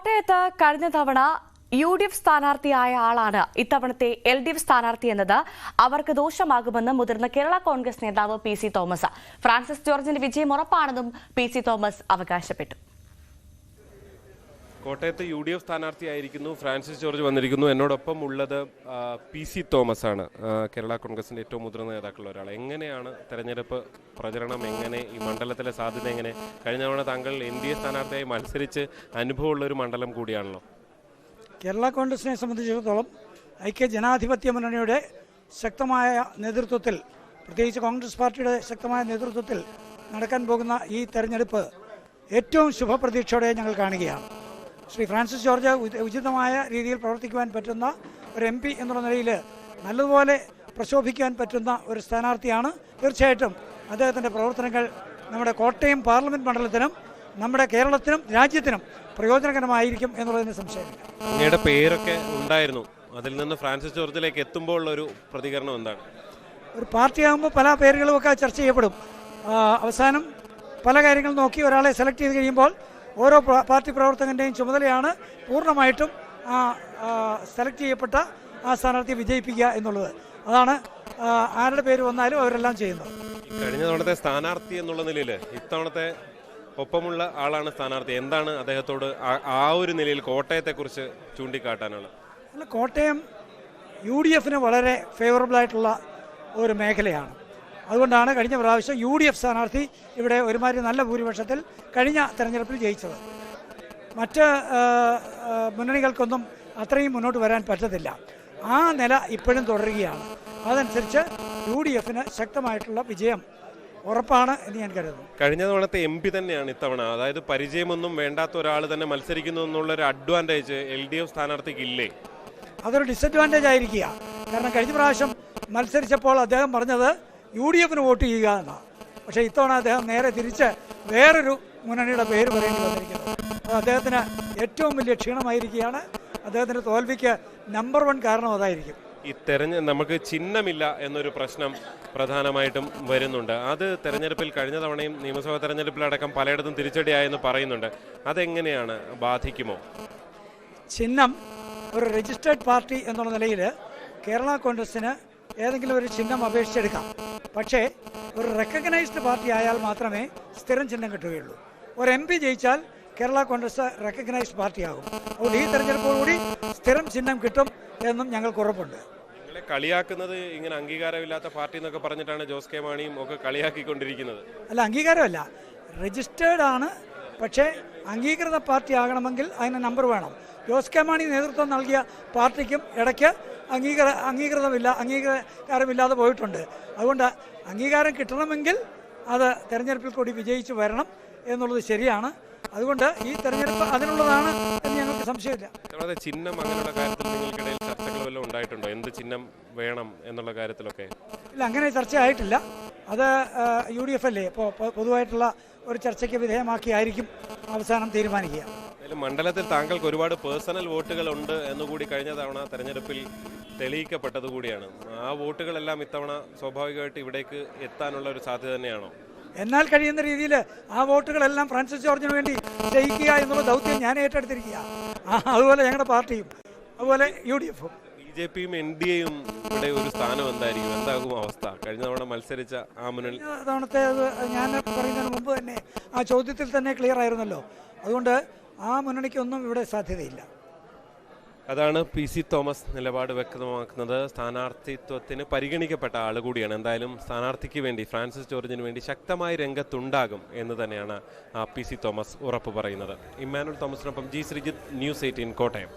കോട്ടയത്ത് കഴിഞ്ഞ തവണ UDF സ്ഥാനാർത്ഥിയായ ആളാണ് ഇത്തവണത്തെ LDF സ്ഥാനാർത്ഥി എന്നത് അവർക്ക് ദോഷമാകുമെന്ന് മുതിർന്ന കേരള കോൺഗ്രസ് നേതാവ് PC തോമസ്. ഫ്രാൻസിസ് ജോർജിന്റെ വിജയം ഉറപ്പാണെന്നും PC തോമസ് അവകാശപ്പെട്ടു. കോട്ടയത്ത് UDF സ്ഥാനാർത്ഥിയായിരിക്കുന്നു ഫ്രാൻസിസ് ജോർജ് വന്നിരിക്കുന്നു. എന്നോടൊപ്പം ഉള്ളത് PC തോമസ് ആണ്, കേരള കോൺഗ്രസിന്റെ ഏറ്റവും മുതിർന്ന നേതാക്കളുള്ള ഒരാൾ. എങ്ങനെയാണ് തെരഞ്ഞെടുപ്പ് പ്രചരണം, എങ്ങനെ ഈ മണ്ഡലത്തിലെ സാധ്യത എങ്ങനെ? കഴിഞ്ഞ തവണ താങ്കൾ NDA സ്ഥാനാർത്ഥിയായി മത്സരിച്ച് അനുഭവമുള്ള ഒരു മണ്ഡലം കൂടിയാണല്ലോ. കേരള കോൺഗ്രസിനെ സംബന്ധിച്ചിടത്തോളം ഐക്യ ജനാധിപത്യ മുന്നണിയുടെ ശക്തമായ നേതൃത്വത്തിൽ, പ്രത്യേകിച്ച് കോൺഗ്രസ് പാർട്ടിയുടെ ശക്തമായ നേതൃത്വത്തിൽ നടക്കാൻ പോകുന്ന ഈ തെരഞ്ഞെടുപ്പ് ഏറ്റവും ശുഭപ്രതീക്ഷയോടെ ഞങ്ങൾ കാണുകയാണ്. ശ്രീ ഫ്രാൻസിസ് ജോർജ് ഉചിതമായ രീതിയിൽ പ്രവർത്തിക്കുവാൻ പറ്റുന്ന ഒരു MP എന്നുള്ള നിലയിൽ നല്ലതുപോലെ പ്രശോഭിക്കാൻ പറ്റുന്ന ഒരു സ്ഥാനാർത്ഥിയാണ്. തീർച്ചയായിട്ടും അദ്ദേഹത്തിൻ്റെ പ്രവർത്തനങ്ങൾ നമ്മുടെ കോട്ടയം പാർലമെൻറ്റ് മണ്ഡലത്തിനും നമ്മുടെ കേരളത്തിനും രാജ്യത്തിനും പ്രയോജനകരമായിരിക്കും എന്നുള്ളതിന് സംശയമില്ല. അങ്ങയുടെ പേരൊക്കെ ഉണ്ടായിരുന്നു, അതിൽ നിന്ന് ഫ്രാൻസിസ് ജോർജിലേക്ക് എത്തുമ്പോൾ ഒരു പ്രതികരണം എന്താണ്? ഒരു പാർട്ടിയാകുമ്പോൾ പല പേരുകളുമൊക്കെ ചർച്ച ചെയ്യപ്പെടും. അവസാനം പല കാര്യങ്ങൾ നോക്കി ഒരാളെ സെലക്ട് ചെയ്ത് കഴിയുമ്പോൾ ഓരോ പാർട്ടി പ്രവർത്തകൻ്റെയും ചുമതലയാണ് പൂർണ്ണമായിട്ടും സെലക്ട് ചെയ്യപ്പെട്ട ആ സ്ഥാനാർത്ഥിയെ വിജയിപ്പിക്കുക എന്നുള്ളത്. അതാണ് ആരുടെ പേര് വന്നാലും അവരെല്ലാം ചെയ്യുന്നത്. കഴിഞ്ഞ തവണത്തെ സ്ഥാനാർത്ഥി എന്നുള്ള നിലയിൽ ഇത്തവണത്തെ ഒപ്പമുള്ള ആളാണ് സ്ഥാനാർത്ഥി. എന്താണ് അദ്ദേഹത്തോട് ആ ഒരു നിലയിൽ കോട്ടയത്തെക്കുറിച്ച് ചൂണ്ടിക്കാട്ടാനുള്ളത്? അല്ല, കോട്ടയം UDFന് വളരെ ഫേവറബിളായിട്ടുള്ള ഒരു മേഖലയാണ്. അതുകൊണ്ടാണ് കഴിഞ്ഞ പ്രാവശ്യം UDF സ്ഥാനാർത്ഥി ഇവിടെ ഒരുമാതിരി നല്ല ഭൂരിപക്ഷത്തിൽ കഴിഞ്ഞ തെരഞ്ഞെടുപ്പിൽ ജയിച്ചത്. മറ്റ് മുന്നണികൾക്കൊന്നും അത്രയും മുന്നോട്ട് വരാൻ പറ്റത്തില്ല. ആ നില ഇപ്പോഴും തുടരുകയാണ്. അതനുസരിച്ച് UDFന് ശക്തമായിട്ടുള്ള വിജയം ഉറപ്പാണ് എന്ന് ഞാൻ കരുതുന്നു. കഴിഞ്ഞ തവണത്തെ MP തന്നെയാണ് ഇത്തവണ, അതായത് പരിചയമൊന്നും വേണ്ടാത്ത ഒരാൾ തന്നെ മത്സരിക്കുന്നു എന്നുള്ളൊരു അഡ്വാൻറ്റേജ് LDF സ്ഥാനാർത്ഥിക്ക് ഇല്ലേ? അതൊരു ഡിസഡ്വാൻറ്റേജ് ആയിരിക്കുക. കാരണം കഴിഞ്ഞ പ്രാവശ്യം മത്സരിച്ചപ്പോൾ അദ്ദേഹം പറഞ്ഞത് UDFന് വോട്ട് ചെയ്യുക എന്നാണ്. പക്ഷേ ഇത്തവണ അദ്ദേഹം നേരെ തിരിച്ച് വേറൊരു മുന്നണിയുടെ പേര് പറയേണ്ടി വന്നിരിക്കുന്നത്. അത് അദ്ദേഹത്തിന് ഏറ്റവും വലിയ ക്ഷീണമായിരിക്കുകയാണ്. അദ്ദേഹത്തിൻ്റെ തോൽവിക്ക് നമ്പർ 1 കാരണം അതായിരിക്കും. ഈ നമുക്ക് ചിഹ്നമില്ല എന്നൊരു പ്രശ്നം പ്രധാനമായിട്ടും വരുന്നുണ്ട്. അത് തെരഞ്ഞെടുപ്പിൽ കഴിഞ്ഞ തവണയും നിയമസഭാ തെരഞ്ഞെടുപ്പിലടക്കം പലയിടത്തും തിരിച്ചടിയായെന്ന് പറയുന്നുണ്ട്. അതെങ്ങനെയാണ്, ബാധിക്കുമോ? ചിഹ്നം ഒരു രജിസ്റ്റേർഡ് പാർട്ടി എന്നുള്ള നിലയിൽ കേരള കോൺഗ്രസിന് ഏതെങ്കിലും ഒരു ചിഹ്നം അപേക്ഷിച്ചെടുക്കാം. പക്ഷേ ഒരു റെക്കഗ്നൈസ്ഡ് പാർട്ടി ആയാൽ മാത്രമേ സ്ഥിരം ചിഹ്നം കിട്ടുകയുള്ളൂ. ഒരു MP ജയിച്ചാൽ കേരള കോൺഗ്രസ് റെക്കഗ്നൈസ്ഡ് പാർട്ടിയാകും. അതുകൊണ്ട് ഈ തെരഞ്ഞെടുപ്പോടുകൂടി സ്ഥിരം ചിഹ്നം കിട്ടും എന്നും ഞങ്ങൾക്ക് ഉറപ്പുണ്ട്. നിങ്ങളെ കളിയാക്കുന്നത് ഇങ്ങനെ അംഗീകാരമില്ലാത്ത പാർട്ടി എന്നൊക്കെ പറഞ്ഞിട്ടാണ് ജോസ് കെ മാണിയും ഒക്കെ കളിയാക്കിക്കൊണ്ടിരിക്കുന്നത്. അല്ല, അംഗീകാരമല്ല, രജിസ്റ്റേർഡ് ആണ്. പക്ഷേ അംഗീകൃത പാർട്ടി ആകണമെങ്കിൽ അതിന് നമ്പർ വേണം. ജോസ് കെ മാണി നേതൃത്വം നൽകിയ പാർട്ടിക്കും ഇടയ്ക്ക് അംഗീകാരമില്ലാതെ പോയിട്ടുണ്ട്. അതുകൊണ്ട് അംഗീകാരം കിട്ടണമെങ്കിൽ അത് തെരഞ്ഞെടുപ്പിൽ കൂടി വിജയിച്ച് വരണം എന്നുള്ളത് ശരിയാണ്. അതുകൊണ്ട് ഈ തെരഞ്ഞെടുപ്പ് അതിനുള്ളതാണ് എന്ന് ഞങ്ങൾക്ക് സംശയമില്ല. ചിഹ്നം അങ്ങനെയുള്ള കാര്യത്തിൽ നിങ്ങൾക്കിടയിൽ ചർച്ചകൾ വല്ലതും ഉണ്ടായിട്ടുണ്ടോ? എന്ത് ചിഹ്നം വേണം എന്നുള്ള കാര്യത്തിലൊക്കെ? ഇല്ല, അങ്ങനെ ചർച്ച ആയിട്ടില്ല. അത് UDF അല്ലേ, ഇപ്പോൾ പൊതുവായിട്ടുള്ള ഒരു ചർച്ചയ്ക്ക് വിധേയമാക്കിയായിരിക്കും അവസാനം തീരുമാനിക്കുക. മണ്ഡലത്തിൽ താങ്കൾക്ക് ഒരുപാട് പേഴ്സണൽ വോട്ടുകൾ ഉണ്ട് എന്നുകൂടി കഴിഞ്ഞ തവണ തെരഞ്ഞെടുപ്പിൽ തെളിയിക്കപ്പെട്ടത് കൂടിയാണ്. ആ വോട്ടുകളെല്ലാം ഇത്തവണ സ്വാഭാവികമായിട്ട് ഇവിടേക്ക് എത്താനുള്ള ഒരു സാധ്യത തന്നെയാണോ? എന്നാൽ കഴിയുന്ന രീതിയിൽ ആ വോട്ടുകളെല്ലാം ഫ്രാൻസിസ് ജോർജിന് വേണ്ടി ജയിക്കുക എന്നുള്ള ദൗത്യം ഞാൻ ഏറ്റെടുത്തിരിക്കുക. അതുപോലെ ഞങ്ങളുടെ പാർട്ടിയും, അതുപോലെ UDFും. BJPയും NDAയും ഇവിടെ ഒരു സ്ഥാനം എന്തായിരിക്കും, എന്താകും അവസ്ഥ? കഴിഞ്ഞ തവണ മത്സരിച്ച ആ മുന്നണി തവണത്തെ ഞാൻ പറയുന്നതിന് മുമ്പ് തന്നെ ആ ചോദ്യത്തിൽ തന്നെ ക്ലിയർ ആയിരുന്നല്ലോ. അതുകൊണ്ട് ആ മുന്നണിക്കൊന്നും ഇവിടെ സാധ്യതയില്ല. അതാണ് PC തോമസ് നിലപാട് വ്യക്തമാക്കുന്നത്. സ്ഥാനാർത്ഥിത്വത്തിന് പരിഗണിക്കപ്പെട്ട ആൾ കൂടിയാണ്. എന്തായാലും സ്ഥാനാർത്ഥിക്ക് വേണ്ടി, ഫ്രാൻസിസ് ജോർജിന് വേണ്ടി ശക്തമായി രംഗത്തുണ്ടാകും എന്ന് തന്നെയാണ് PC തോമസ് ഉറപ്പ് പറയുന്നത്. ഇമ്മാനുവൽ തോമസിനൊപ്പം G ശ്രീജിത്ത്, News 18 കോട്ടയം.